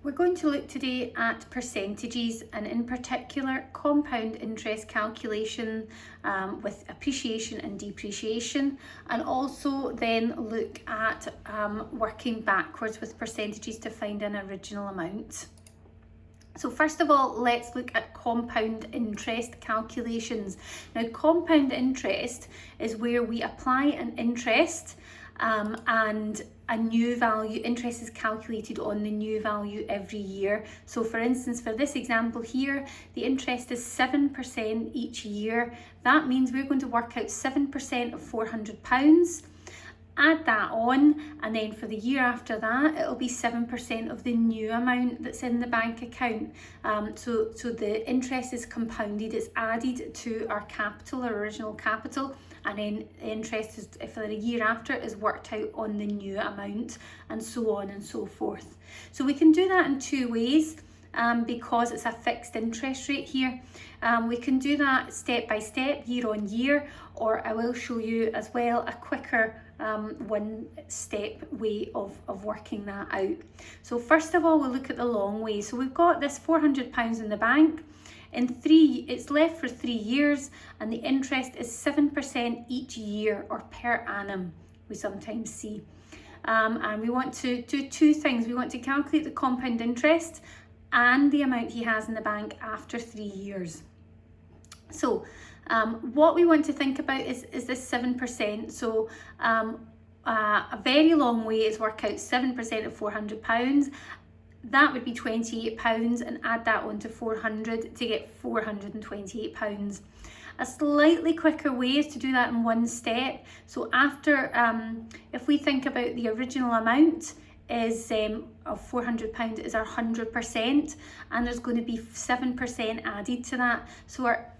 We're going to look today at percentages and in particular compound interest calculation with appreciation and depreciation, and also then look at working backwards with percentages to find an original amount. So first of all, let's look at compound interest calculations. Now, compound interest is where we apply an interest and a new value. Interest is calculated on the new value every year. So for instance, for this example here, the interest is 7% each year. That means we're going to work out 7% of £400. Add that on, and then for the year after that it'll be 7% of the new amount that's in the bank account. So the interest is compounded, it's added to our capital, our original capital, and then interest is, for the year after, is worked out on the new amount, and so on and so forth. So we can do that in two ways. Because it's a fixed interest rate here. We can do that step by step, year on year, or I will show you as well a quicker one-step way of working that out. So first of all, we'll look at the long way. So we've got this £400 in the bank. It's left for 3 years, and the interest is 7% each year, or per annum, we sometimes see. And we want to do two things. We want to calculate the compound interest and the amount he has in the bank after 3 years. So what we want to think about is this 7%. So a very long way is work out 7% of £400. That would be £28, and add that on to 400 to get £428. A slightly quicker way is to do that in one step. So after, if we think about the original amount, is of £400 is our 100%, and there's going to be 7% added to that. So our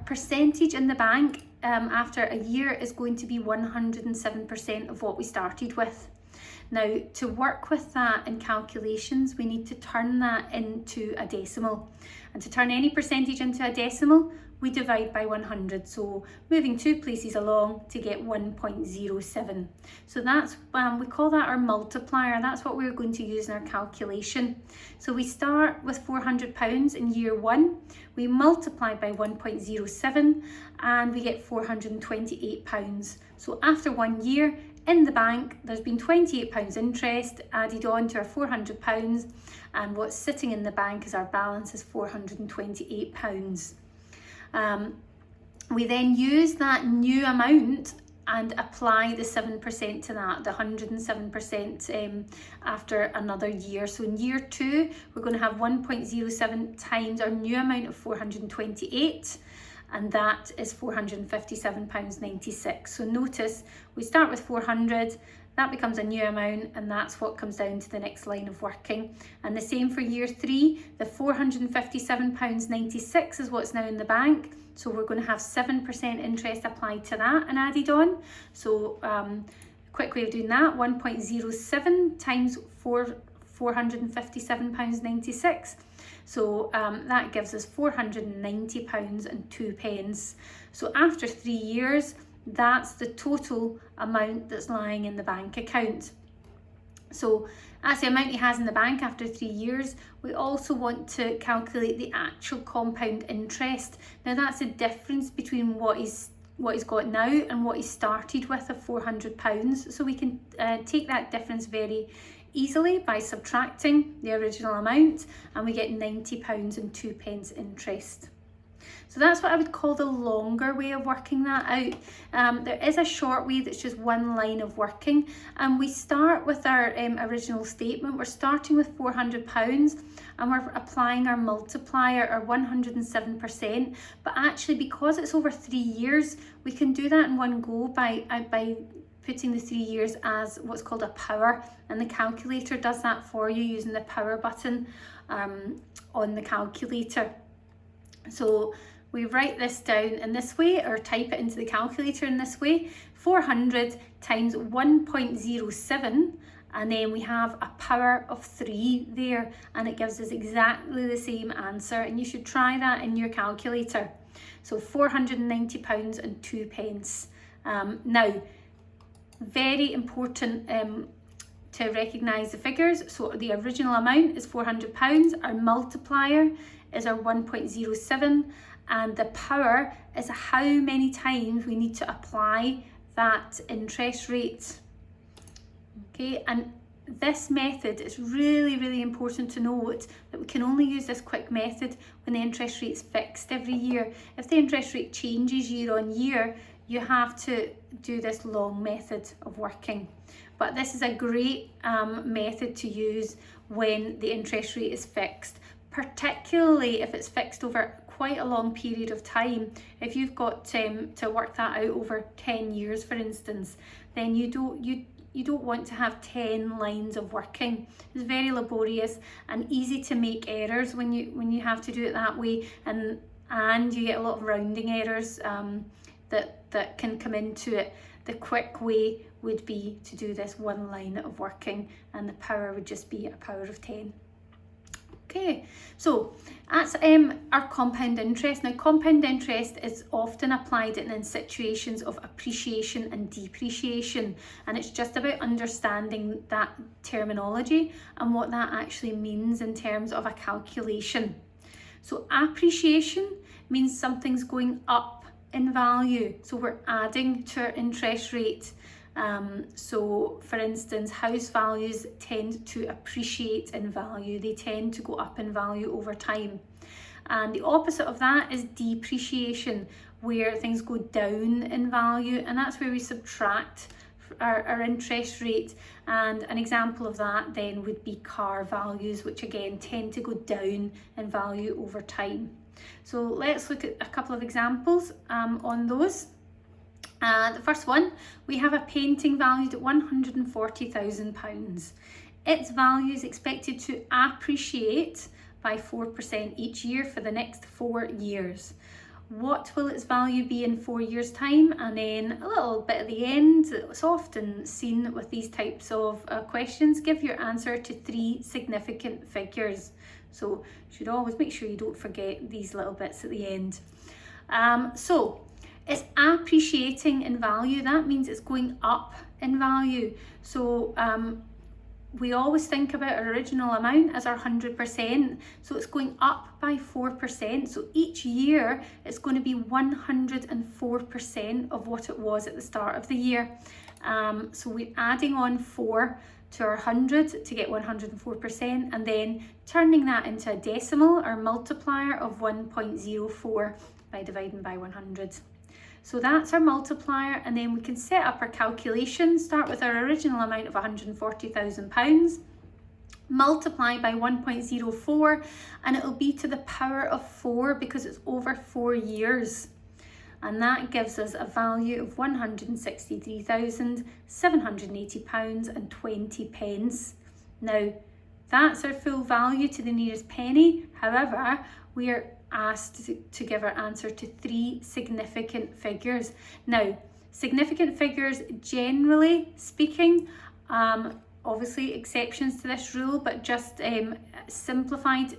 percentage in the bank after a year is going to be 107% of what we started with. Now, to work with that in calculations, we need to turn that into a decimal. And to turn any percentage into a decimal, we divide by 100. So moving 2 places along to get 1.07. So that's, we call that our multiplier. That's what we're going to use in our calculation. So we start with £400 in year 1. We multiply by 1.07 and we get £428. So after 1 year, in the bank, there's been £28 interest added on to our £400, and what's sitting in the bank as our balance is £428. We then use that new amount and apply the 7% to that, the 107% after another year. So in year 2, we're going to have 1.07 times our new amount of 428. And that is £457.96. So notice we start with 400, that becomes a new amount, and that's what comes down to the next line of working. And the same for year 3, the £457.96 is what's now in the bank. So we're going to have 7% interest applied to that and added on. So quick way of doing that, 1.07 times £457.96. So that gives us £490.02. So after 3 years, that's the total amount that's lying in the bank account. So that's the amount he has in the bank after 3 years. We also want to calculate the actual compound interest. Now that's the difference between what he's got now and what he started with of £400. So we can take that difference very easily by subtracting the original amount, and we get £90.02 interest. So that's what I would call the longer way of working that out. There is a short way that's just one line of working, and we start with our original statement. We're starting with £400 and we're applying our multiplier, our 107%, but actually because it's over 3 years, we can do that in one go by putting the 3 years as what's called a power, and the calculator does that for you using the power button on the calculator. So we write this down in this way, or type it into the calculator in this way, 400 times 1.07, and then we have a power of 3 there, and it gives us exactly the same answer, and you should try that in your calculator. So £490.02. Now, very important to recognise the figures. So the original amount is £400, our multiplier is our 1.07, and the power is how many times we need to apply that interest rate. Okay, and this method, is really important to note that we can only use this quick method when the interest rate's fixed every year. If the interest rate changes year on year, you have to do this long method of working. But this is a great method to use when the interest rate is fixed, particularly if it's fixed over quite a long period of time. If you've got to work that out over 10 years, for instance, then you don't want to have 10 lines of working. It's very laborious and easy to make errors when you have to do it that way, and you get a lot of rounding errors that can come into it. The quick way would be to do this one line of working, and the power would just be a power of 10. Okay, so that's our compound interest. Now, compound interest is often applied in situations of appreciation and depreciation, and it's just about understanding that terminology and what that actually means in terms of a calculation. So appreciation means something's going up in value, so we're adding to our interest rate. So for instance, house values tend to appreciate in value. They tend to go up in value over time. And the opposite of that is depreciation, where things go down in value, and that's where we subtract our interest rate. And an example of that then would be car values, which again tend to go down in value over time. So let's look at a couple of examples on those. The first one, we have a painting valued at £140,000. Its value is expected to appreciate by 4% each year for the next 4 years. What will its value be in 4 years' time? And then a little bit at the end, it's often seen with these types of questions, give your answer to 3 significant figures. So you should always make sure you don't forget these little bits at the end. So it's appreciating in value. That means it's going up in value. So we always think about our original amount as our 100%. So it's going up by 4%. So each year it's going to be 104% of what it was at the start of the year. So we're adding on 4 to our 100 to get 104%, and then turning that into a decimal, our multiplier of 1.04 by dividing by 100. So that's our multiplier, and then we can set up our calculation. Start with our original amount of £140,000, multiply by 1.04, and it'll be to the power of 4 because it's over 4 years. And that gives us a value of £163,780.20. Now, that's our full value to the nearest penny. However, we are asked to give our answer to 3 significant figures. Now, significant figures, generally speaking, obviously exceptions to this rule, but just simplified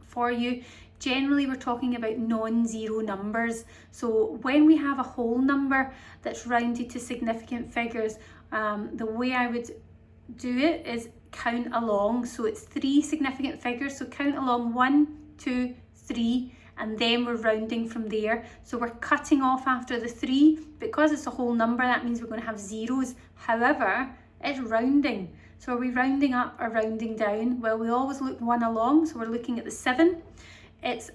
for you, generally we're talking about non-zero numbers. So when we have a whole number that's rounded to significant figures, the way I would do it is count along. So it's 3 significant figures, so count along 1, 2, 3, and then we're rounding from there. So we're cutting off after the 3. Because it's a whole number, that means we're going to have zeros. However, it's rounding. So are we rounding up or rounding down? Well, we always look one along, so we're looking at the 7. It's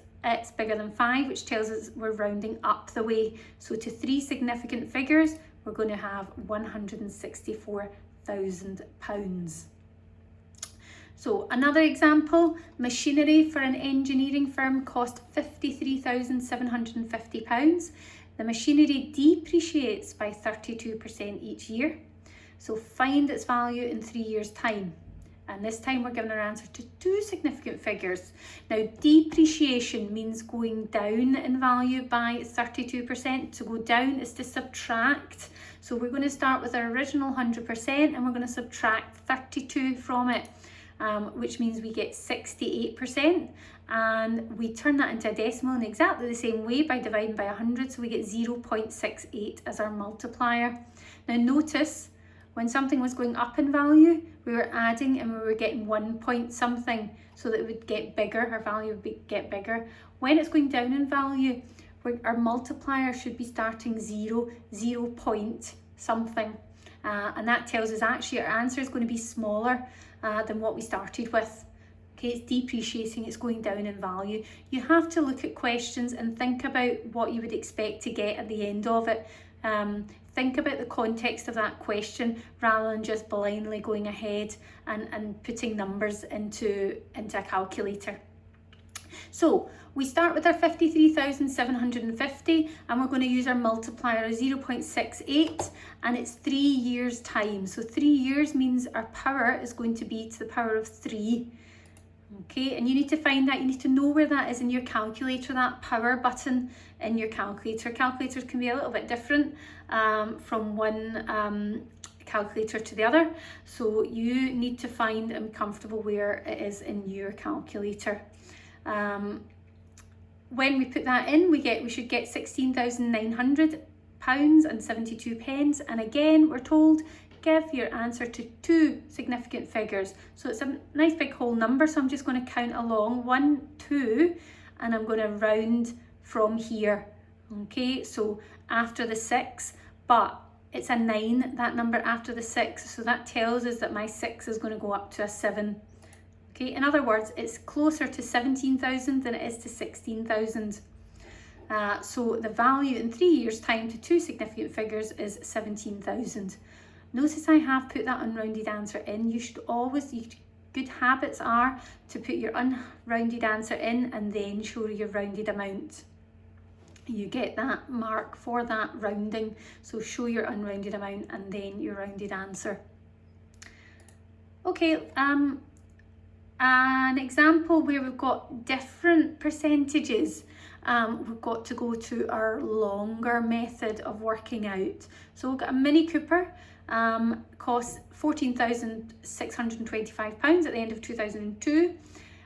bigger than 5, which tells us we're rounding up the way. So to 3 significant figures, we're going to have £164,000. So another example, machinery for an engineering firm cost £53,750. The machinery depreciates by 32% each year. So find its value in 3 years' time. And this time we're giving our answer to 2 significant figures. Now, depreciation means going down in value by 32%. To go down is to subtract. So we're going to start with our original 100% and we're going to subtract 32 from it, which means we get 68. And we turn that into a decimal in exactly the same way by dividing by 100. So we get 0.68 as our multiplier. Now notice, when something was going up in value, we were adding and we were getting 1 point something, so that it would get bigger, our value would get bigger. When it's going down in value, our multiplier should be starting 0 point something. And that tells us actually our answer is going to be smaller than what we started with. Okay, it's depreciating, it's going down in value. You have to look at questions and think about what you would expect to get at the end of it. Think about the context of that question rather than just blindly going ahead and putting numbers into a calculator. So we start with our 53,750 and we're going to use our multiplier of 0.68, and it's 3 years time. So 3 years means our power is going to be to the power of 3. Okay, and you need to find that, you need to know where that is in your calculator, that power button in your calculator. Calculators can be a little bit different from one calculator to the other. So you need to find and be comfortable where it is in your calculator. When we put that in, we should get £16,900 and 72 pence. And again, we're told give your answer to 2 significant figures. So it's a nice big whole number. So I'm just going to count along 1, 2, and I'm going to round from here. Okay, so after the 6, but it's a 9, that number after the 6. So that tells us that my 6 is going to go up to a 7. Okay, in other words, it's closer to 17,000 than it is to 16,000. So the value in 3 years' time to 2 significant figures is 17,000. Notice I have put that unrounded answer in. You should always, good habits are to put your unrounded answer in and then show your rounded amount. You get that mark for that rounding. So show your unrounded amount and then your rounded answer. Okay, an example where we've got different percentages. We've got to go to our longer method of working out. So we've got a Mini Cooper, costs £14,625 at the end of 2002.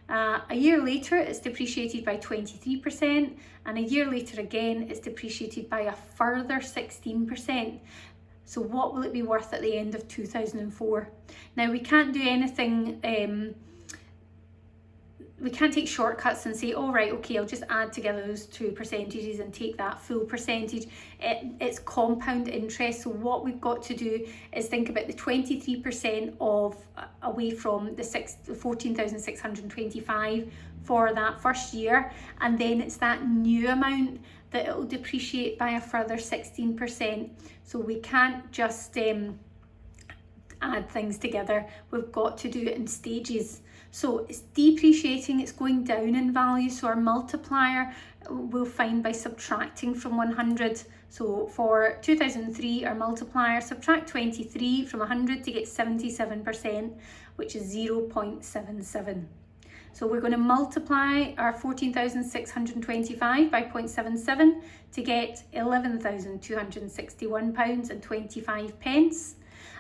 A year later it's depreciated by 23%, and a year later again it's depreciated by a further 16%. So what will it be worth at the end of 2004? Now we can't do anything, we can't take shortcuts and say, all right, okay, I'll just add together those 2 percentages and take that full percentage. It's compound interest. So what we've got to do is think about the 23% of away from the 14,625 for that first year, and then it's that new amount that it will depreciate by a further 16%. So we can't just add things together. We've got to do it in stages. So it's depreciating, it's going down in value. So our multiplier we'll find by subtracting from 100. So for 2003, our multiplier, subtract 23 from 100 to get 77%, which is 0.77. So we're going to multiply our 14,625 by 0.77 to get £11,261 and 25 pence.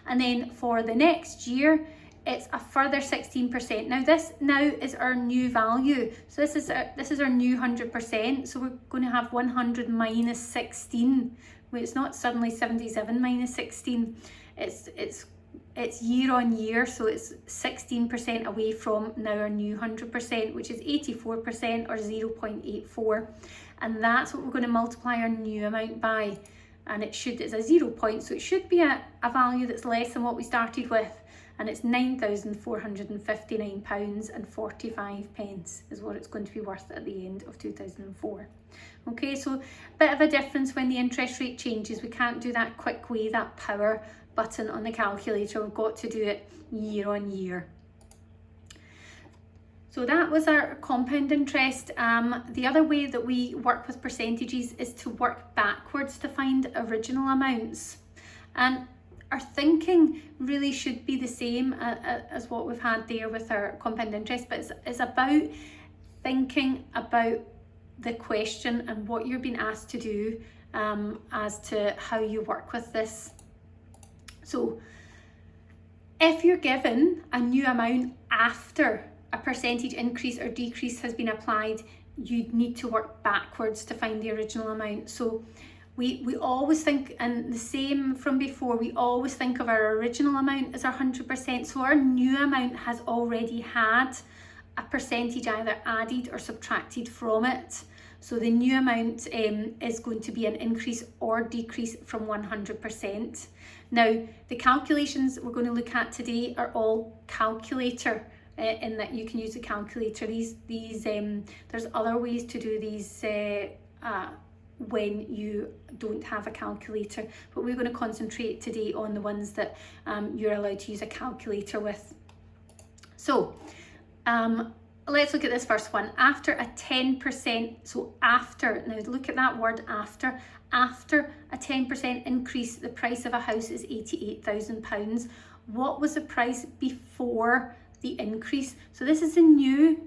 And then for the next year, it's a further 16%. Now this is our new value. So this is our new 100%. So we're going to have 100 minus 16. Well, it's not suddenly 77 minus 16. It's year on year, so it's 16% away from now our new 100%, which is 84% or 0.84. And that's what we're going to multiply our new amount by. And it's a 0 point, so it should be a value that's less than what we started with. And it's £9,459 and 45 pence is what it's going to be worth at the end of 2004. Okay, so a bit of a difference when the interest rate changes. We can't do that quick way, that power button on the calculator. We've got to do it year on year. So that was our compound interest. The other way that we work with percentages is to work backwards to find original amounts. And our thinking really should be the same as what we've had there with our compound interest, but it's about thinking about the question and what you're being asked to do as to how you work with this. So if you're given a new amount after a percentage increase or decrease has been applied, you need to work backwards to find the original amount. So We always think, and the same from before, we always think of our original amount as our 100%. So our new amount has already had a percentage either added or subtracted from it. So the new amount is going to be an increase or decrease from 100%. Now, the calculations we're going to look at today are all calculator, in that you can use a calculator. There's other ways to do these when you don't have a calculator, but we're going to concentrate today on the ones that you're allowed to use a calculator with. So let's look at this first one. After a 10%, so after, now look at that word after a 10% increase, the price of a house is £88,000. What was the price before the increase? So this is a new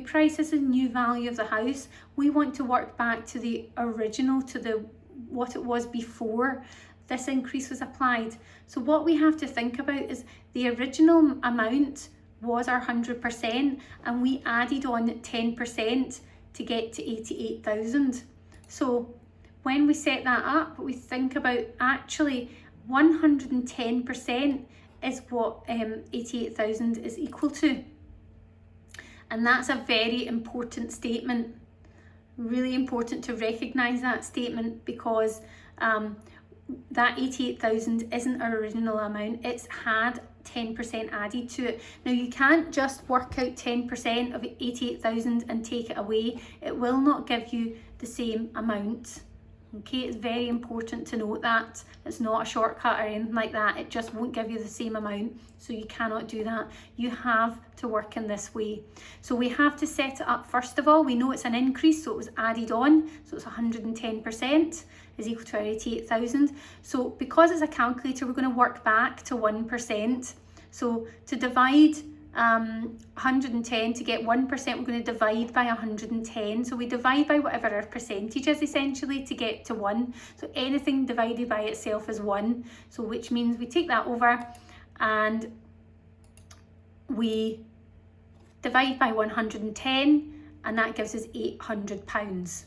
price, this is a new value of the house. We want to work back to the original, to what it was before this increase was applied. So what we have to think about is the original amount was our 100%, and we added on 10% to get to 88,000. So when we set that up, we think about actually 110% is what 88,000 is equal to. And that's a very important statement, really important to recognise that statement, because that 88,000 isn't our original amount, it's had 10% added to it. Now you can't just work out 10% of 88,000 and take it away, it will not give you the same amount. Okay, it's very important to note that. It's not a shortcut or anything like that, it just won't give you the same amount, so you cannot do that. You have to work in this way. So we have to set it up first of all. We know it's an increase, so it was added on, so it's 110% is equal to our 88,000. So because it's a calculator, we're going to work back to 1%. So to divide 110 to get 1%, we're going to divide by 110. So we divide by whatever our percentage is essentially to get to 1. So anything divided by itself is 1. So which means we take that over and we divide by 110, and that gives us £800.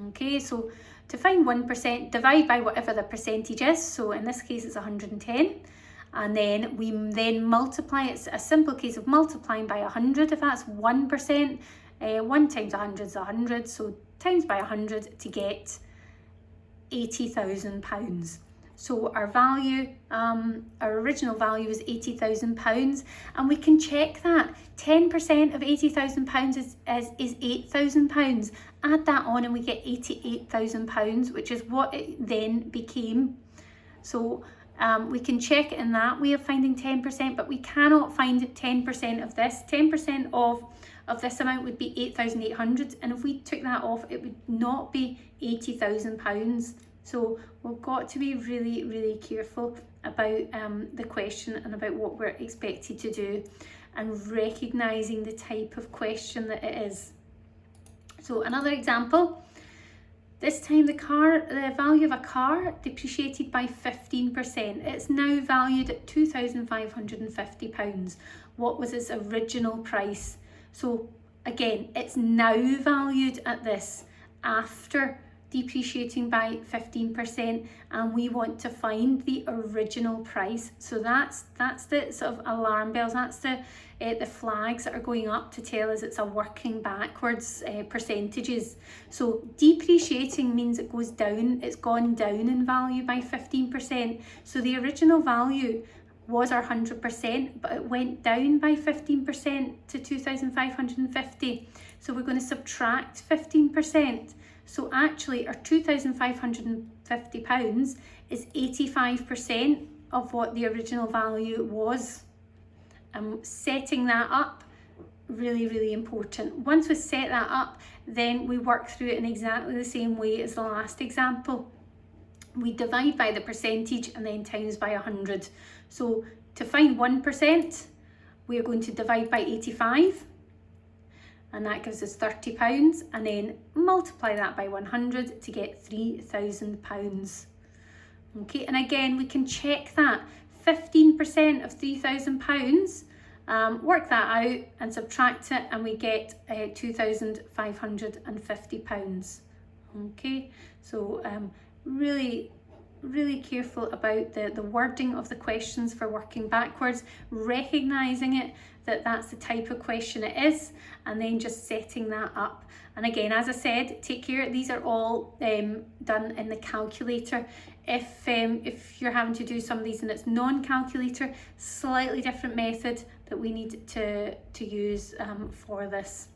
Okay, so to find 1%, divide by whatever the percentage is. So in this case, it's 110. And then we multiply. It's a simple case of multiplying by 100. If that's 1%, 1 times 100 is 100. So times by 100 to get £80,000. So our value, our original value is £80,000, and we can check that. 10% of £80,000 is £8,000. Add that on and we get £88,000, which is what it then became. So we can check it in that way of finding 10%, but we cannot find 10% of this. 10% of this amount would be 8,800, and if we took that off, it would not be £80,000. So we've got to be really, really careful about the question and about what we're expected to do, and recognising the type of question that it is. So another example. This time the value of a car depreciated by 15%. It's now valued at £2,550. What was its original price? So again, it's now valued at this after depreciating by 15%, and we want to find the original price. So that's the sort of alarm bells, that's the flags that are going up to tell us it's a working backwards percentages. So depreciating means it goes down, it's gone down in value by 15%. So the original value was our 100%, but it went down by 15% to 2,550. So we're going to subtract 15%. So actually our £2,550 is 85% of what the original value was. Setting that up, really, really important. Once we set that up, then we work through it in exactly the same way as the last example. We divide by the percentage and then times by 100. So to find 1%, we are going to divide by 85. And that gives us £30, and then multiply that by 100 to get £3,000. Okay, and again, we can check that. 15% of £3,000, work that out and subtract it, and we get £2,550. Okay, so really careful about the wording of the questions for working backwards, recognising it, that that's the type of question it is, and then just setting that up. And again, as I said, take care, these are all done in the calculator. If you're having to do some of these and it's non-calculator, slightly different method that we need to use for this.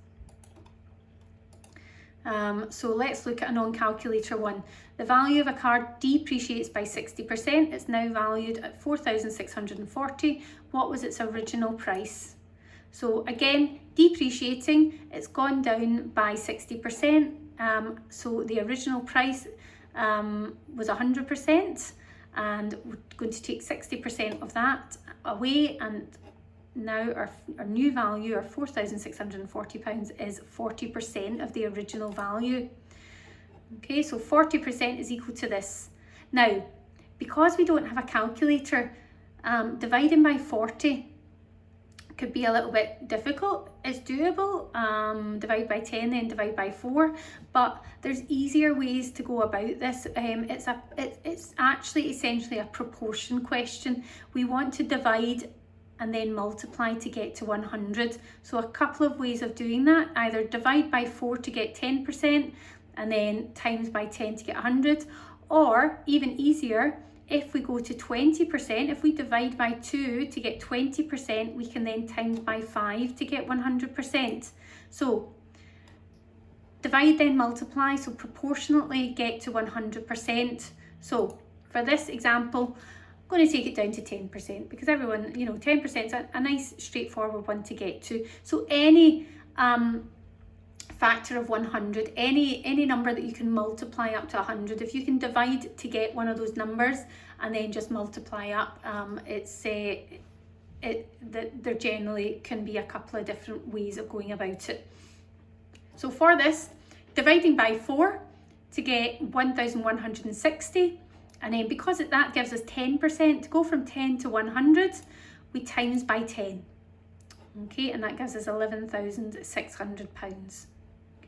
So let's look at a non-calculator one. The value of a car depreciates by 60%. It's now valued at 4,640. What was its original price? So again, depreciating, it's gone down by 60%. So the original price was 100%, and we're going to take 60% of that away, and now our new value, our £4,640, is 40% of the original value. Okay, so 40% is equal to this. Now, because we don't have a calculator, dividing by 40 could be a little bit difficult. It's doable, divide by 10, then divide by 4, but there's easier ways to go about this. It's actually essentially a proportion question. We want to divide and then multiply to get to 100. So a couple of ways of doing that: either divide by 4 to get 10%, and then times by 10 to get 100, or even easier, if we go to 20%, if we divide by 2 to get 20%, we can then times by 5 to get 100%. So divide, then multiply, so proportionately get to 100%. So for this example, I'm going to take it down to 10%, because everyone, 10% is a nice straightforward one to get to. So any factor of 100, any number that you can multiply up to 100, if you can divide to get one of those numbers and then just multiply up, there generally can be a couple of different ways of going about it. So for this, dividing by 4 to get 1,160, and then because that gives us 10%, to go from 10 to 100, we times by 10. Okay, and that gives us £11,600.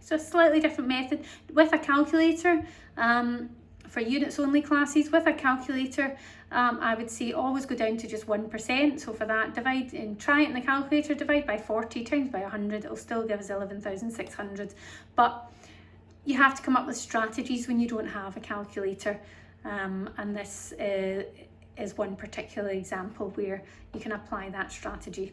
So a slightly different method with a calculator. For units only classes, with a calculator, I would say always go down to just 1%. So for that, divide and try it in the calculator, divide by 40 times by 100, it'll still give us 11,600. But you have to come up with strategies when you don't have a calculator. And this is one particular example where you can apply that strategy.